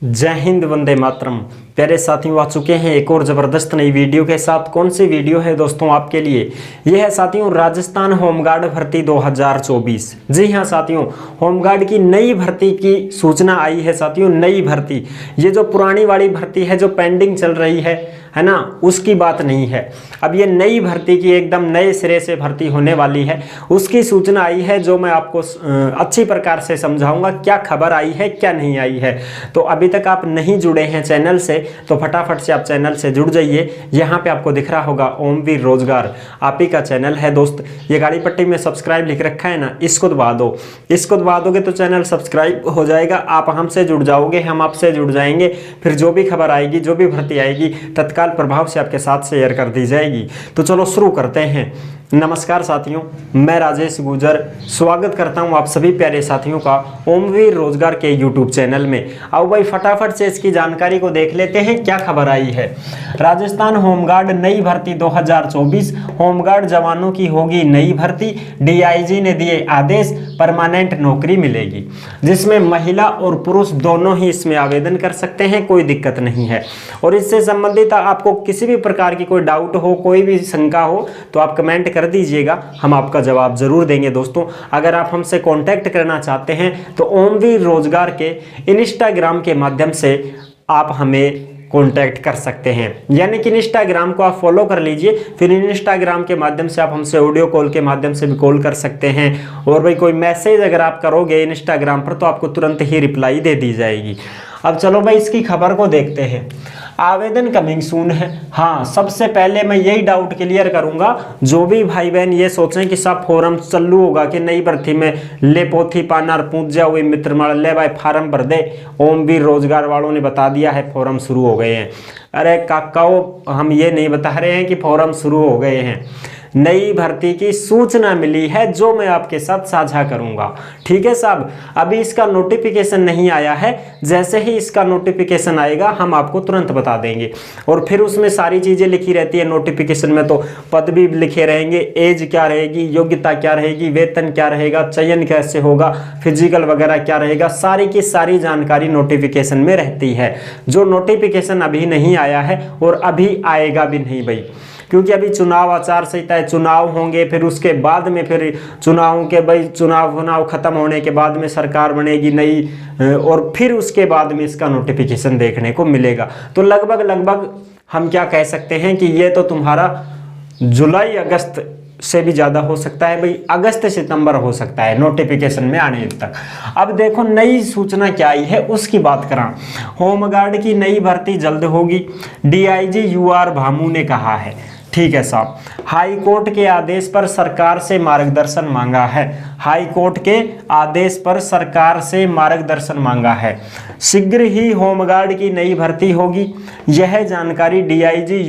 जय हिंद, वंदे मातरम। प्यारे साथियों, आ चुके हैं एक और ज़बरदस्त नई वीडियो के साथ। कौन सी वीडियो है दोस्तों आपके लिए? यह है साथियों राजस्थान होमगार्ड भर्ती 2024। जी हाँ साथियों, होमगार्ड की नई भर्ती की सूचना आई है साथियों। नई भर्ती, ये जो पुरानी वाली भर्ती है जो पेंडिंग चल रही है ना, उसकी बात नहीं है। अब ये नई भर्ती की एकदम नए सिरे से भर्ती होने वाली है, उसकी सूचना आई है जो मैं आपको अच्छी प्रकार से समझाऊंगा। क्या खबर आई है, क्या नहीं आई है। तो अभी तक आप नहीं जुड़े हैं चैनल से तो फटाफट से आप चैनल से जुड़ जाइए। यहाँ पे आपको दिख रहा होगा ओमवीर रोजगार, आप ही का चैनल है दोस्त। ये गाड़ी पट्टी में सब्सक्राइब लिख रखा है ना, इसको दबा दो। इसको दबा दोगे तो चैनल सब्सक्राइब हो जाएगा, आप हमसे जुड़ जाओगे, हम आपसे जुड़ जाएंगे। फिर जो भी खबर आएगी, जो भी भर्ती आएगी, तत्काल प्रभाव से आपके साथ शेयर कर दी जाएगी। तो चलो शुरू करते हैं। नमस्कार साथियों, मैं राजेश गुजर स्वागत करता हूं आप सभी प्यारे साथियों का ओमवीर रोजगार के यूट्यूब चैनल में। आओ भाई फटाफट से इसकी जानकारी को देख लेते हैं, क्या खबर आई है। राजस्थान होमगार्ड नई भर्ती 2024, होमगार्ड जवानों की होगी नई भर्ती। डीआईजी ने दिए आदेश, परमानेंट नौकरी मिलेगी, जिसमें महिला और पुरुष दोनों ही इसमें आवेदन कर सकते हैं, कोई दिक्कत नहीं है। और इससे संबंधित आपको किसी भी प्रकार की कोई डाउट हो, कोई भी शंका हो तो आप कमेंट कर दीजिएगा, हम आपका जवाब जरूर देंगे दोस्तों। अगर आप हमसे कांटेक्ट करना चाहते हैं तो ओमवीर रोजगार के इंस्टाग्राम के माध्यम से आप हमें कांटेक्ट कर सकते हैं। यानी कि इंस्टाग्राम को आप फॉलो कर लीजिए, फिर इंस्टाग्राम के माध्यम से आप हमसे ऑडियो कॉल के माध्यम से भी कॉल कर सकते हैं। और भाई कोई मैसेज अगर आप करोगे इंस्टाग्राम पर तो आपको तुरंत ही रिप्लाई दे दी जाएगी। अब चलो भाई इसकी खबर को देखते हैं। आवेदन कमिंग सून है। हाँ, सबसे पहले मैं यही डाउट क्लियर करूंगा, जो भी भाई बहन ये सोचें कि सब फॉर्म चालू होगा कि नई भर्ती में ले पोथी पानार पूजा हुई मित्र मार ले भाई फार्म भर दे। ओमवीर रोजगार वालों ने बता दिया है फॉर्म शुरू हो गए हैं। अरे काकाओ, हम ये नहीं बता रहे हैं कि फॉर्म शुरू हो गए हैं। नई भर्ती की सूचना मिली है जो मैं आपके साथ साझा करूंगा। ठीक है साहब, अभी इसका नोटिफिकेशन नहीं आया है। जैसे ही इसका नोटिफिकेशन आएगा हम आपको तुरंत बता देंगे। और फिर उसमें सारी चीजें लिखी रहती है नोटिफिकेशन में, तो पद भी लिखे रहेंगे, एज क्या रहेगी, योग्यता क्या रहेगी, वेतन क्या रहेगा, चयन कैसे होगा, फिजिकल वगैरह क्या रहेगा, सारी की सारी जानकारी नोटिफिकेशन में रहती है। जो नोटिफिकेशन अभी नहीं आया है और अभी आएगा भी नहीं भाई, क्योंकि अभी चुनाव आचार संहिता है, चुनाव होंगे, फिर उसके बाद में फिर चुनावों के भाई चुनाव खत्म होने के बाद में सरकार बनेगी नई, और फिर उसके बाद में इसका नोटिफिकेशन देखने को मिलेगा। तो लगभग हम क्या कह सकते हैं कि ये तो तुम्हारा जुलाई अगस्त से भी ज़्यादा हो सकता है भाई, अगस्त सितंबर हो सकता है नोटिफिकेशन में आने तक। अब देखो नई सूचना क्या आई है उसकी बात करा। होमगार्ड की नई भर्ती जल्द होगी, डीआईजी यूआर भामू ने कहा है। ठीक है साहब, हाई कोर्ट के आदेश पर सरकार से मार्गदर्शन मांगा है। हाई कोर्ट के आदेश पर सरकार से मार्गदर्शन मांगा है। शीघ्र ही होमगार्ड की नई भर्ती होगी। यह जानकारी डीआईजी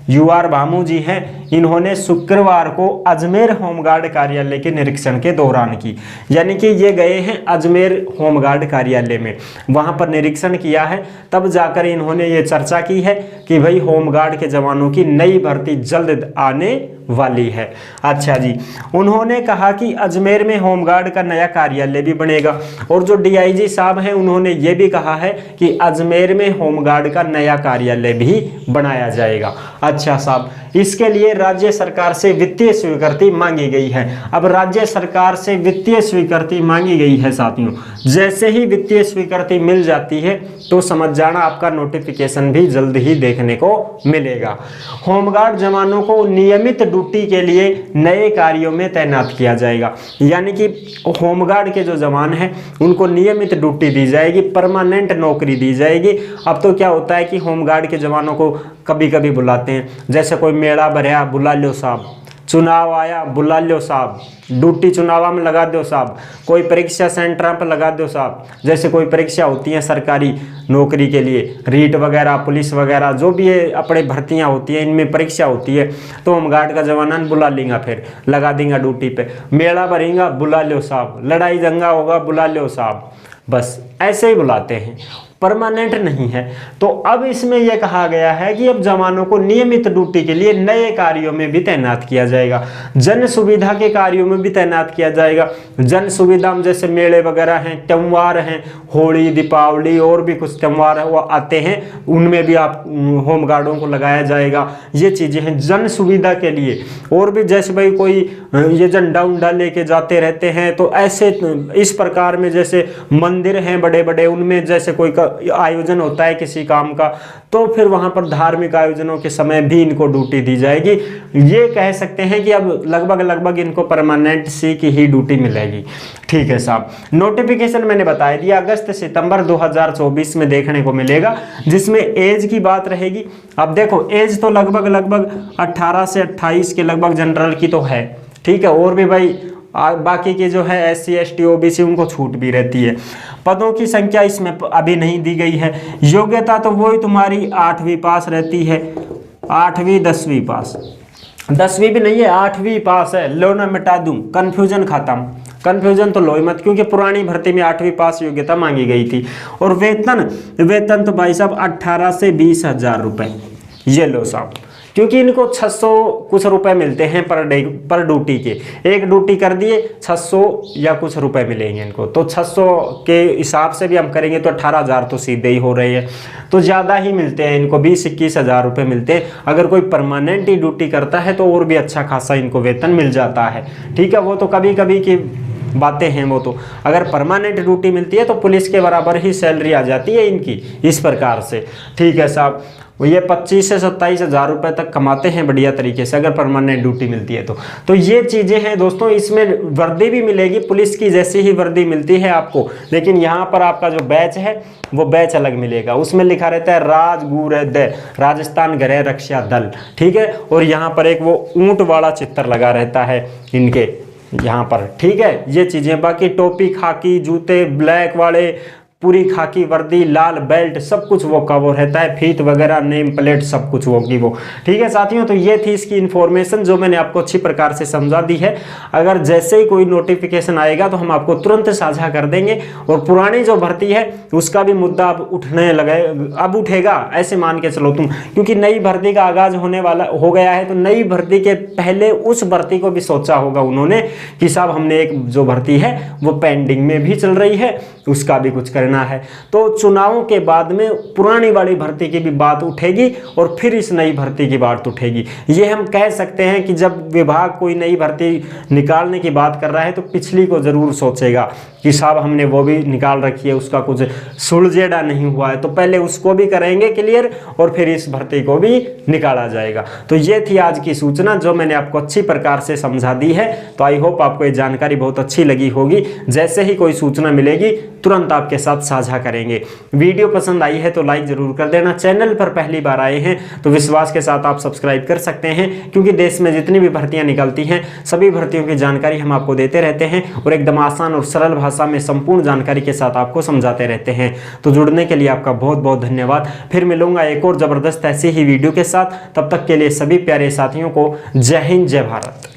यूआर भामू जी हैं। इन्होंने शुक्रवार को अजमेर होमगार्ड कार्यालय के निरीक्षण के दौरान की। यानी कि ये गए हैं अजमेर होमगार्ड कार्यालय में, वहां पर निरीक्षण किया है, तब जाकर इन्होंने ये चर्चा की है कि भाई होमगार्ड के जवानों की नई भर्ती जल्द आने वाली है। अच्छा जी, उन्होंने कहा कि अजमेर में होमगार्ड का नया कार्यालय भी बनेगा। और जो डीआईजी साहब हैं उन्होंने ये भी कहा है कि अजमेर में होमगार्ड का नया कार्यालय भी बनाया जाएगा। अच्छा साहब, इसके लिए राज्य सरकार से वित्तीय स्वीकृति मांगी गई है। अब राज्य सरकार से वित्तीय स्वीकृति मांगी गई है साथियों। जैसे ही वित्तीय स्वीकृति मिल जाती है तो समझ जाना आपका नोटिफिकेशन भी जल्द ही देखने को मिलेगा। होमगार्ड जवानों को नियमित ड्यूटी के लिए नए कार्यों में तैनात किया जाएगा। यानी कि होमगार्ड के जो जवान हैं उनको नियमित ड्यूटी दी जाएगी, परमानेंट नौकरी दी जाएगी। अब तो क्या होता है कि होमगार्ड के जवानों को कभी कभी बुलाते हैं, जैसे कोई मेला भरया बुला लो साहब, चुनाव आया बुला लो साहब, ड्यूटी चुनाव में लगा दो साहब, कोई परीक्षा सेंटर पर लगा दो साहब। जैसे कोई परीक्षा होती है सरकारी नौकरी के लिए, रीट वगैरह, पुलिस वगैरह, जो भी ये अपने भर्तियां होती हैं इनमें परीक्षा होती है, तो होमगार्ड का जवान बुला लेंगे, फिर लगा देंगे ड्यूटी पे। मेला भरेगा बुला लो साहब, लड़ाई दंगा होगा बुला लो साहब, बस ऐसे ही बुलाते हैं। परमानेंट नहीं है। तो अब इसमें यह कहा गया है कि अब जवानों को नियमित ड्यूटी के लिए नए कार्यों में भी तैनात किया जाएगा, जन सुविधा के कार्यों में भी तैनात किया जाएगा। जन सुविधा में जैसे मेले वगैरह हैं, त्योहार हैं, होली, दीपावली और भी कुछ त्योहार वो आते हैं, उनमें भी आप होमगार्डों को लगाया जाएगा। ये चीजें हैं जन सुविधा के लिए। और भी जैसे भाई कोई ये झंडा उंडा लेके जाते रहते हैं, तो ऐसे इस प्रकार में जैसे मंदिर हैं बड़े बड़े, उनमें जैसे कोई आयोजन होता है किसी काम का, तो फिर वहां पर धार्मिक आयोजनों के समय भी इनको ड्यूटी दी जाएगी। ये कह सकते हैं कि अब लगभग इनको परमानेंट सी की ही ड्यूटी मिलेगी। ठीक है साहब। नोटिफिकेशन मैंने बता दिया अगस्त सितंबर 2024 में देखने को मिलेगा, जिसमें एज की बात रहेगी। अब देखो एज तो लगभग 18 से 28 के लगभग जनरल की तो है, ठीक है, और भी भाई बाकी के जो है SC ST OBC उनको छूट भी रहती है। पदों की संख्या इसमें अभी नहीं दी गई है। योग्यता तो वही तुम्हारी 8वीं पास रहती है, 8वीं 10वीं पास, 10वीं भी नहीं है 8वीं पास है। लो ना मिटा दूं, कंफ्यूजन खत्म, कंफ्यूजन तो लो मत, क्योंकि पुरानी भर्ती में 8वीं पास योग्यता मांगी गई थी। और वेतन तो भाई साहब 18 से 20 हजार रुपए, ये लो साहब, क्योंकि इनको 600 कुछ रुपए मिलते हैं पर डे पर ड्यूटी के। एक ड्यूटी कर दिए 600 या कुछ रुपए मिलेंगे इनको, तो 600 के हिसाब से भी हम करेंगे तो 18,000 तो सीधे ही हो रहे हैं, तो ज़्यादा ही मिलते हैं इनको, 20-21 हज़ार रुपये मिलते हैं। अगर कोई परमानेंट ही ड्यूटी करता है तो और भी अच्छा खासा इनको वेतन मिल जाता है। ठीक है, वो तो कभी कभी की बातें हैं, वो तो अगर परमानेंट ड्यूटी मिलती है तो पुलिस के बराबर ही सैलरी आ जाती है इनकी, इस प्रकार से। ठीक है साहब, ये 25 से 27 हज़ार रुपये तक कमाते हैं बढ़िया तरीके से अगर परमानेंट ड्यूटी मिलती है तो ये चीज़ें हैं दोस्तों। इसमें वर्दी भी मिलेगी पुलिस की जैसी ही वर्दी मिलती है आपको, लेकिन यहाँ पर आपका जो बैच है वो बैच अलग मिलेगा। उसमें लिखा रहता है राजस्थान गृह रक्षा दल, ठीक है, और यहाँ पर एक वो ऊँट वाला चित्र लगा रहता है इनके यहाँ पर। ठीक है, ये चीज़ें, बाकी टोपी, खाकी, जूते ब्लैक वाले, पूरी खाकी वर्दी, लाल बेल्ट, सब कुछ वो का वो रहता है, फीत वगैरह, नेम प्लेट, सब कुछ वो की वो। ठीक है साथियों, तो ये थी इसकी इन्फॉर्मेशन जो मैंने आपको अच्छी प्रकार से समझा दी है। अगर जैसे ही कोई नोटिफिकेशन आएगा तो हम आपको तुरंत साझा कर देंगे। और पुरानी जो भर्ती है उसका भी मुद्दा अब उठने लगे, अब उठेगा ऐसे मान के चलो तुम, क्योंकि नई भर्ती का आगाज होने वाला हो गया है। तो नई भर्ती के पहले उस भर्ती को भी सोचा होगा उन्होंने कि साहब हमने एक जो भर्ती है वो पेंडिंग में भी चल रही है, उसका भी कुछ है। तो चुनावों के बाद में पुरानी वाली भर्ती की भी बात उठेगी और फिर इस नई भर्ती की बात उठेगी। ये हम कह सकते हैं कि जब विभाग कोई नई भर्ती निकालने की बात कर रहा है तो पिछली को जरूर सोचेगा कि साहब हमने वो भी निकाल रखी है, उसका कुछ सुलझेड़ा नहीं हुआ है, तो पहले उसको भी करेंगे क्लियर और फिर इस भर्ती को भी निकाला जाएगा। तो ये थी आज की सूचना जो मैंने आपको अच्छी प्रकार से समझा दी है। तो आई होप आपको ये जानकारी बहुत अच्छी लगी होगी। जैसे ही कोई सूचना मिलेगी तुरंत आपके साथ साझा करेंगे। वीडियो पसंद आई है तो लाइक जरूर कर देना। चैनल पर पहली बार आए हैं तो विश्वास के साथ आप सब्सक्राइब कर सकते हैं, क्योंकि देश में जितनी भी भर्तियां निकलती हैं सभी भर्तियों की जानकारी हम आपको देते रहते हैं और एकदम आसान और सरल भाषा में संपूर्ण जानकारी के साथ आपको समझाते रहते हैं। तो जुड़ने के लिए आपका बहुत बहुत धन्यवाद। फिर मिलूंगा एक और जबरदस्त ऐसी ही वीडियो के साथ। तब तक के लिए सभी प्यारे साथियों को जय हिंद, जय भारत।